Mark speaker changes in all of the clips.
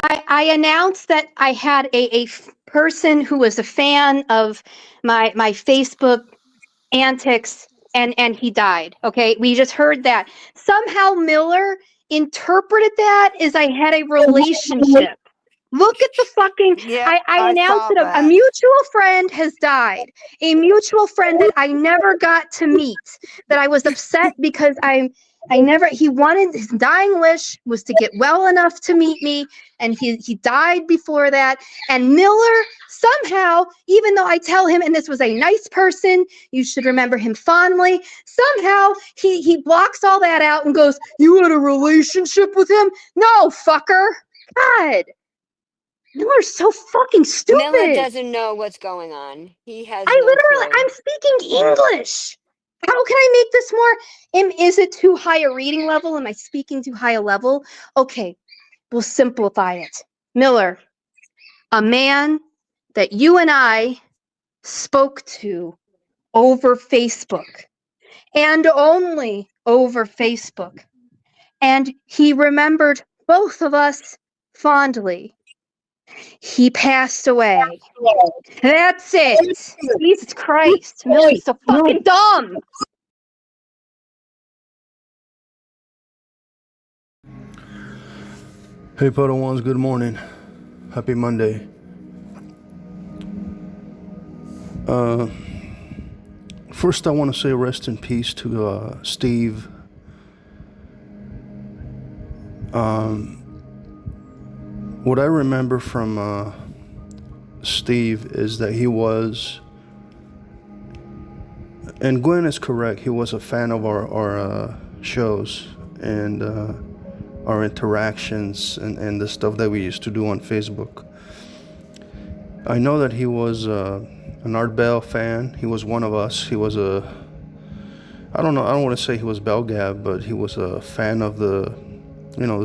Speaker 1: I announced that I had a person who was a fan of my Facebook antics, and he died. Okay, we just heard that. Somehow Miller interpreted that as I had a relationship. Look at the fucking.
Speaker 2: Yep,
Speaker 1: I
Speaker 2: I
Speaker 1: announced
Speaker 2: saw
Speaker 1: that a
Speaker 2: that.
Speaker 1: mutual friend has died. A mutual friend that I never got to meet. That I was upset because he wanted, his dying wish was to get well enough to meet me, and he died before that. And Miller somehow, even though I tell him, and this was a nice person, you should remember him fondly, somehow he blocks all that out and goes, "You had a relationship with him? No, fucker." God. Miller's so fucking stupid.
Speaker 2: Miller doesn't know what's going on. He has
Speaker 1: I
Speaker 2: no
Speaker 1: literally,
Speaker 2: clue.
Speaker 1: I'm speaking English. How can I make this more? Is it too high a reading level? Am I speaking too high a level? Okay, we'll simplify it. Miller, a man that you and I spoke to over Facebook, and only over Facebook. And he remembered both of us fondly. He passed away. That's it. Jesus Christ. Miller's so fucking dumb.
Speaker 3: Hey Padawans, good morning. Happy Monday. First I want to say rest in peace to Steve. What I remember from Steve is that he was, and Gwen is correct, he was a fan of our shows and our interactions and the stuff that we used to do on Facebook. I know that he was an Art Bell fan. He was one of us. He was I don't want to say he was Bell Gab, but he was a fan of the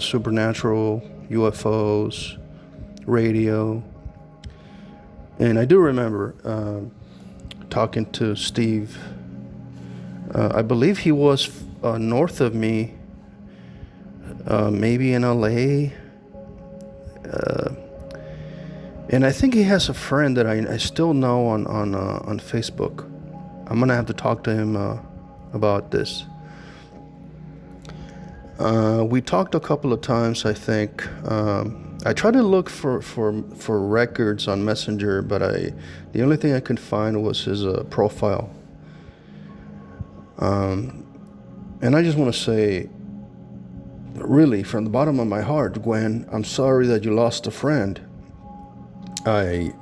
Speaker 3: supernatural, UFOs, radio. And I do remember talking to Steve. I believe he was north of me, maybe in LA. And I think he has a friend that I still know on Facebook. I'm gonna have to talk to him about this. We talked a couple of times, I think. I tried to look for records on Messenger, but the only thing I could find was his profile. And I just want to say, really, from the bottom of my heart, Gwen, I'm sorry that you lost a friend. And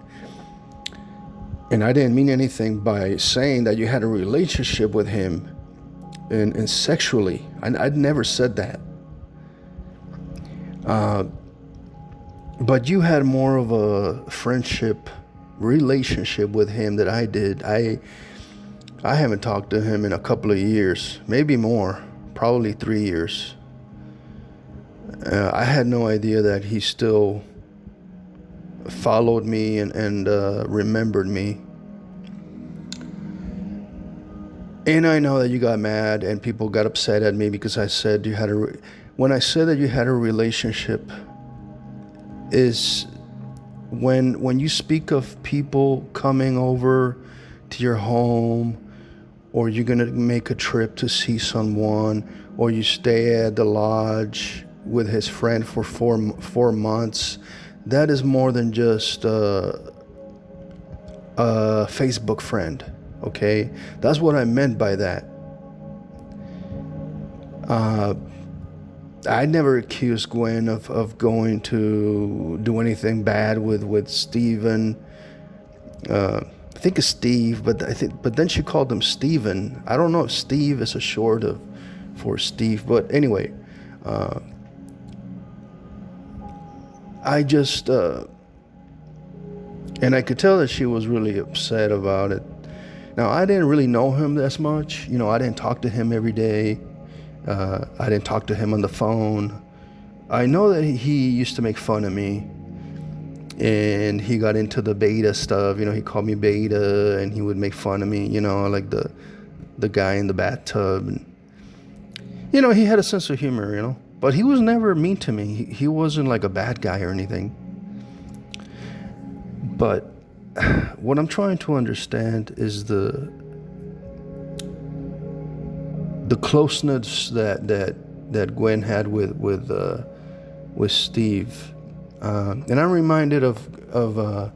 Speaker 3: I didn't mean anything by saying that you had a relationship with him and sexually. I'd never said that. But you had more of a friendship relationship with him than I did. I haven't talked to him in a couple of years, maybe more, probably 3 years. I had no idea that he still followed me and remembered me. And I know that you got mad and people got upset at me because I said you had when I said that you had a relationship, is when you speak of people coming over to your home, or you're gonna make a trip to see someone, or you stay at the lodge with his friend for 4 months. That is more than just a Facebook friend, okay? That's what I meant by that. I never accused Gwen of going to do anything bad with Steven. I think it's Steve, but then she called him Steven. I don't know if Steve is a short for Steve, but anyway, I just and I could tell that she was really upset about it. Now, I didn't really know him this much. I didn't talk to him every day. I didn't talk to him on the phone. I know that he used to make fun of me, and he got into the beta stuff. He called me beta, and he would make fun of me, like the guy in the bathtub. And, he had a sense of humor, But he was never mean to me. He wasn't like a bad guy or anything. But what I'm trying to understand is the closeness that Gwen had with Steve, and I'm reminded of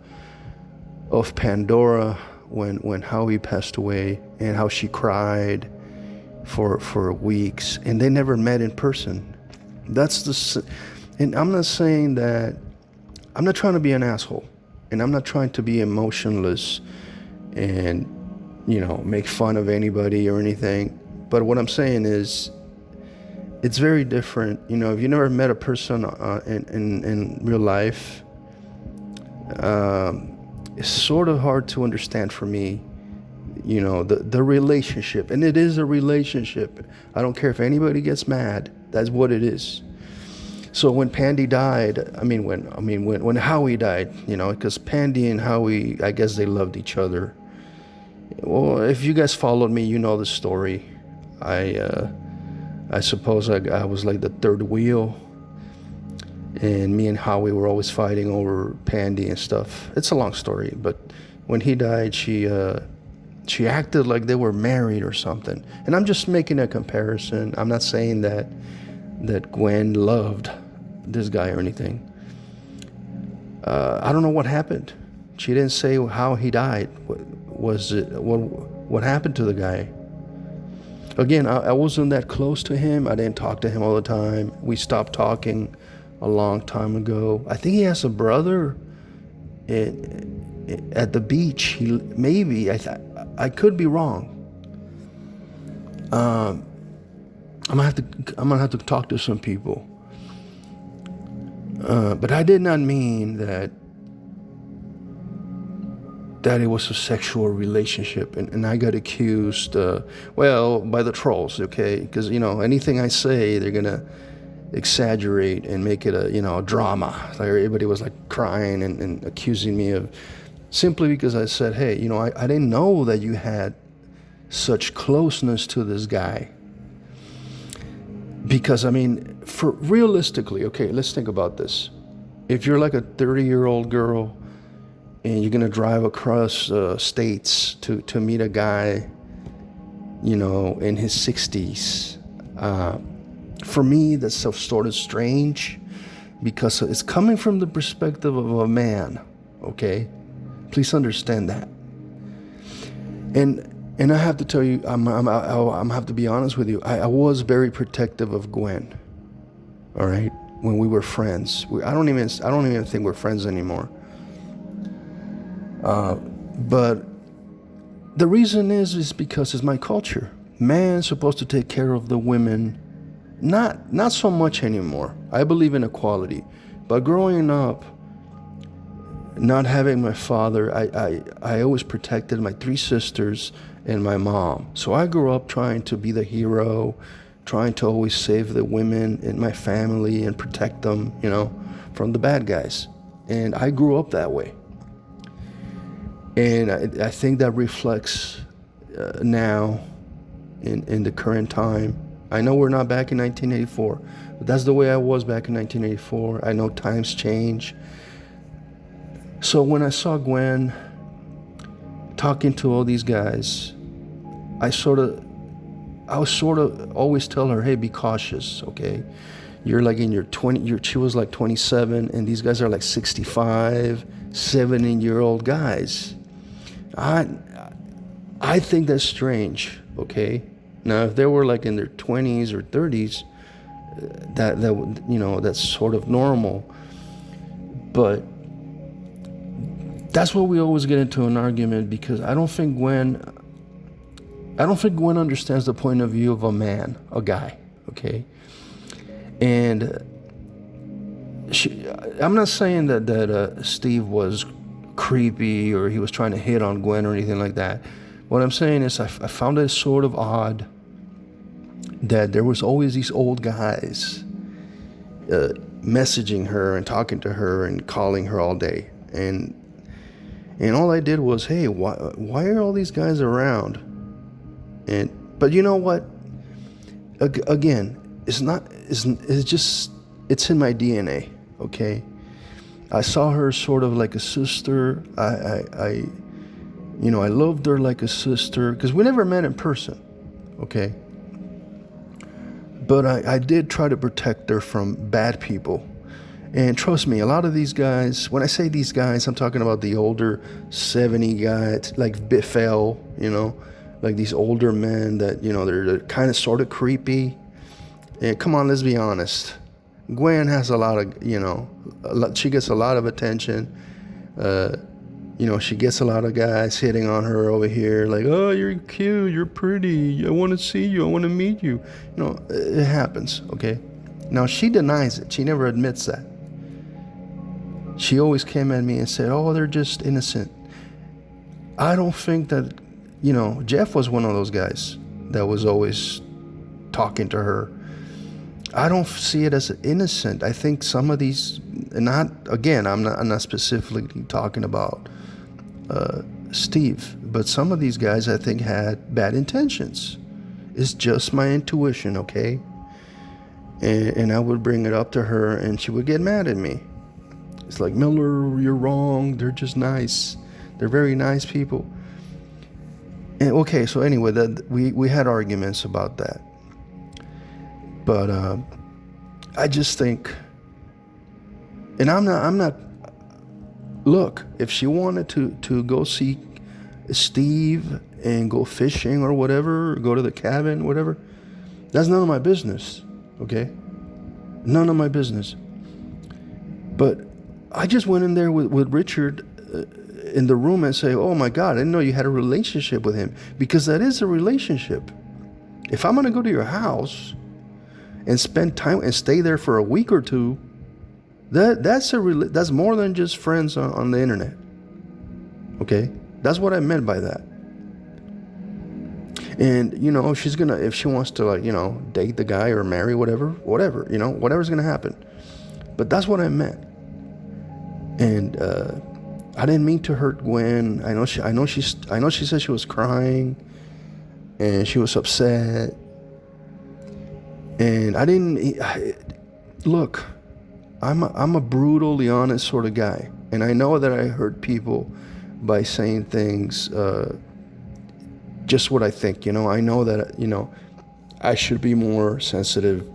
Speaker 3: Pandora when Howie passed away, and how she cried for weeks, and they never met in person. And I'm not saying that, I'm not trying to be an asshole, and I'm not trying to be emotionless and, make fun of anybody or anything. But what I'm saying is, it's very different. If you never met a person in real life, it's sort of hard to understand for me, the relationship. And it is a relationship. I don't care if anybody gets mad. That's what it is. So when Pandy died, when Howie died, because Pandy and Howie, I guess they loved each other. Well, if you guys followed me, you know the story. I suppose I was like the third wheel, and me and Howie were always fighting over Pandy and stuff. It's a long story, but when he died, she acted like they were married or something. And I'm just making a comparison. I'm not saying that Gwen loved this guy or anything. I don't know what happened. She didn't say how he died. What happened to the guy? Again, I wasn't that close to him. I didn't talk to him all the time. We stopped talking a long time ago. I think he has a brother at the beach. I could be wrong. I'm gonna have to talk to some people. But I did not mean that it was a sexual relationship, and I got accused, by the trolls, okay? Because, anything I say, they're gonna exaggerate and make it a drama. Like everybody was like crying and accusing me of, simply because I said, hey, I didn't know that you had such closeness to this guy. Because, for realistically, okay, let's think about this. If you're like a 30-year-old girl and you're gonna drive across states to meet a guy, in his 60s, for me, that's sort of strange, because it's coming from the perspective of a man, okay? Please understand that. And I have to tell you, I'm have to be honest with you. I was very protective of Gwen. All right, when we were friends, I don't even think we're friends anymore. But the reason is because it's my culture. Man's supposed to take care of the women. Not so much anymore. I believe in equality, but growing up, not having my father, I always protected my 3 sisters and my mom. So I grew up trying to be the hero, trying to always save the women in my family and protect them, from the bad guys. And I grew up that way. And I think that reflects now in the current time. I know we're not back in 1984, but that's the way I was back in 1984. I know times change. So when I saw Gwen talking to all these guys, I was sort of always tell her, hey, be cautious, okay? You're like in your she was like 27, and these guys are like 65, 70-year-old guys. I think that's strange, okay? Now, if they were like in their 20s or 30s, that's sort of normal. But that's what we always get into an argument, because I don't think Gwen understands the point of view of a man, a guy, okay? And I'm not saying that Steve was creepy or he was trying to hit on Gwen or anything like that. What I'm saying is I found it sort of odd that there was always these old guys messaging her and talking to her and calling her all day. And all I did was, hey, why are all these guys around? But you know what? Again, it's just, it's in my DNA, okay? I saw her sort of like a sister. I loved her like a sister because we never met in person, okay? But I did try to protect her from bad people. And trust me, a lot of these guys, when I say these guys, I'm talking about the older 70 guys, like Biffel, like these older men that, they're kind of sort of creepy. And come on, let's be honest. Gwen has a lot of, she gets a lot of attention. She gets a lot of guys hitting on her over here, like, oh, you're cute, you're pretty, I want to see you, I want to meet you. It happens, okay? Now, she denies it. She never admits that. She always came at me and said, oh, they're just innocent. I don't think that, Jeff was one of those guys that was always talking to her. I don't see it as innocent. I think some of these, I'm not specifically talking about Steve, but some of these guys I think had bad intentions. It's just my intuition, okay? And I would bring it up to her and she would get mad at me. It's like, Miller, you're wrong. They're just nice. They're very nice people. And okay, so anyway, that we had arguments about that. But I just think, and I'm not. Look, if she wanted to go see Steve and go fishing or whatever, or go to the cabin, whatever, that's none of my business. Okay, none of my business. But I just went in there with Richard in the room and say, oh my God, I didn't know you had a relationship with him, because that is a relationship. If I'm gonna go to your house and spend time and stay there for a week or two, that's more than just friends on the internet. Okay, that's what I meant by that. And if she wants to date the guy or marry whatever's gonna happen. But that's what I meant. And I didn't mean to hurt Gwen. I know she said she was crying and she was upset. And I didn't look. I'm a brutally honest sort of guy, and I know that I hurt people by saying things, just what I think. I know that I should be more sensitive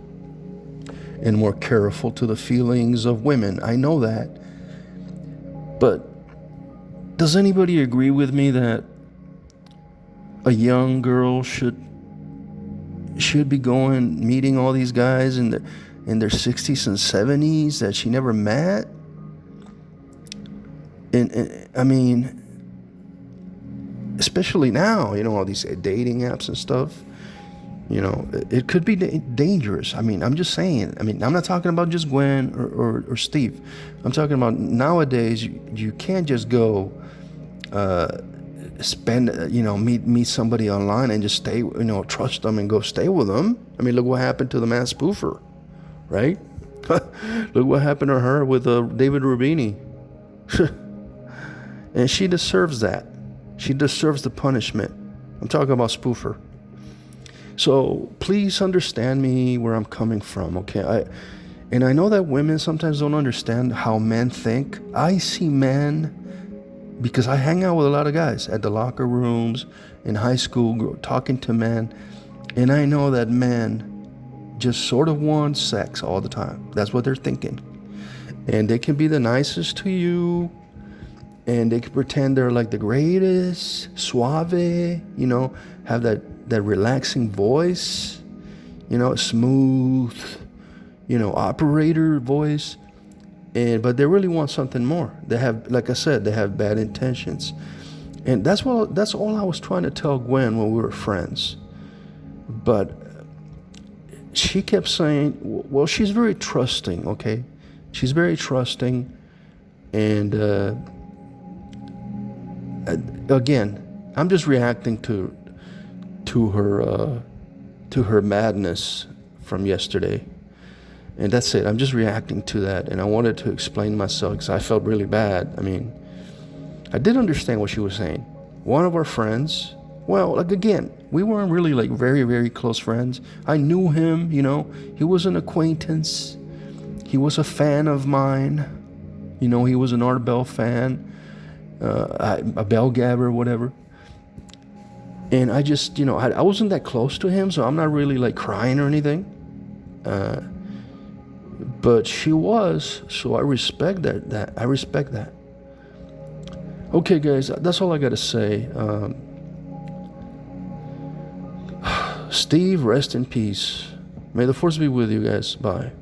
Speaker 3: and more careful to the feelings of women. I know that. But does anybody agree with me that a young girl should be meeting all these guys in their 60s and 70s that she never met? And I mean, especially now, all these dating apps and stuff, it could be dangerous. I mean, I'm just saying. I mean, I'm not talking about just Gwen or Steve. I'm talking about nowadays, you can't just go meet somebody online and just stay, trust them and go stay with them. I mean, look what happened to the mass spoofer, right? Look what happened to her with David Rubini. And she deserves that. She deserves the punishment. I'm talking about spoofer. So please understand me where I'm coming from, okay? And I know that women sometimes don't understand how men think. I see men, because I hang out with a lot of guys at the locker rooms, in high school, talking to men, and I know that men just sort of want sex all the time. That's what they're thinking. And they can be the nicest to you, and they can pretend they're like the greatest, suave, have that relaxing voice, smooth, operator voice. But they really want something more. They have, like I said, they have bad intentions. And that's all I was trying to tell Gwen when we were friends. But she kept saying, well, she's very trusting, okay? She's very trusting. And again, I'm just reacting to her madness from yesterday. And that's it. I'm just reacting to that. And I wanted to explain myself because I felt really bad. I mean, I did understand what she was saying. One of our friends Well, like again, we weren't really like very, very close friends. I knew him, you know, he was an acquaintance. He was a fan of mine. You know, he was an Art Bell fan, a Bell Gabber, whatever. And I just, you know, I wasn't that close to him, so I'm not really like crying or anything. But she was, so I respect that. I respect that. Okay, guys, that's all I got to say. Steve, rest in peace. May the force be with you guys. Bye.